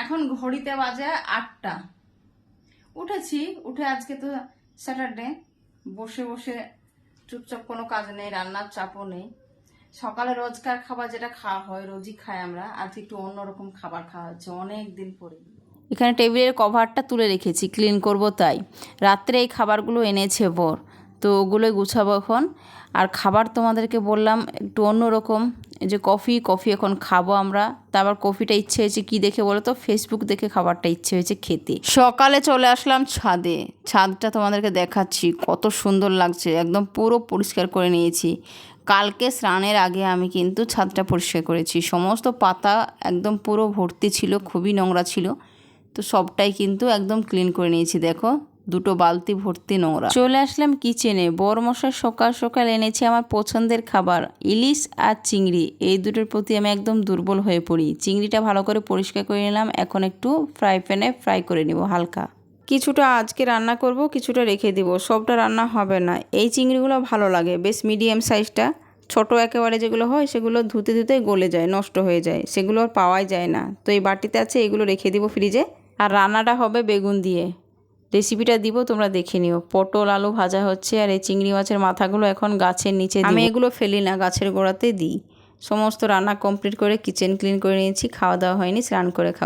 এখন ঘড়িতে বাজে 8টা। উঠেছি, উঠে আজকে তো স্যাটারডে, বসে বসে চুপচাপ, কোনো কাজ নেই, রান্নার চাপও নেই। সকালে রোজকার খাবার যেটা খাওয়া হয়, রোজই খাই আমরা, আজকে একটু অন্যরকম খাবার খাওয়া হচ্ছে অনেক দিন পরে। এখানে টেবিলের কভারটা তুলে রেখেছি, ক্লিন করব তাই। রাত্রে এই খাবারগুলো এনেছে বর, তো ওগুলোই গুছাবো এখন। আর খাবার তোমাদেরকে বললাম একটু অন্যরকম, এই যে কফি এখন খাবো আমরা। তারপর কফিটা ইচ্ছে হয়েছে কি দেখে বলো তো, ফেসবুক দেখে খাবারটা ইচ্ছে হয়েছে খেতে। সকালে চলে আসলাম ছাদে, ছাদটা তোমাদেরকে দেখাচ্ছি কত সুন্দর লাগছে, একদম পুরো পরিষ্কার করে নিয়েছি। কালকে স্নানের আগে আমি কিন্তু ছাদটা পরিষ্কার করেছি, সমস্ত পাতা একদম পুরো ভর্তি ছিল, খুবই নোংরা ছিল, তো সবটাই কিন্তু একদম ক্লিন করে নিয়েছি। দেখো, 2টো বালতি ভর্তি নোংরা। চলে আসলাম কিচেনে, বরমশাই সকাল সকাল এনেছে আমার পছন্দের খাবার, ইলিশ আর চিংড়ি। এই দুটোর প্রতি আমি একদম দুর্বল হয়ে পড়ি। চিংড়িটা ভালো করে পরিষ্কার করে নিলাম, এখন একটু ফ্রাই প্যানে ফ্রাই করে নিব হালকা। কিছুটা আজকে রান্না করব, কিছুটা রেখে দিব, সবটা রান্না হবে না। এই চিংড়িগুলো ভালো লাগে, বেশ মিডিয়াম সাইজটা। ছোট একেবারে যেগুলো হয় সেগুলো ধুতে ধুতে গলে যায়, নষ্ট হয়ে যায়, সেগুলো আর পাওয়াই যায় না। তো এই বাটিতে আছে, এগুলো রেখে দিব ফ্রিজে। আর রান্নাটা হবে বেগুন দিয়ে, রেসিপিটা দিব, তোমরা দেখে নিও। পটল আলু ভাজা হচ্ছে, আর এই চিংড়ি মাছের মাথাগুলো এখন গাছের নিচে দিই। আমি এগুলো ফেলি না, গাছের গোড়াতে দিই। সমস্ত রান্না কমপ্লিট করে কিচেন ক্লিন করে নিয়েছি, খাওয়া দাওয়া হয়নি, স্নান করে খাবো।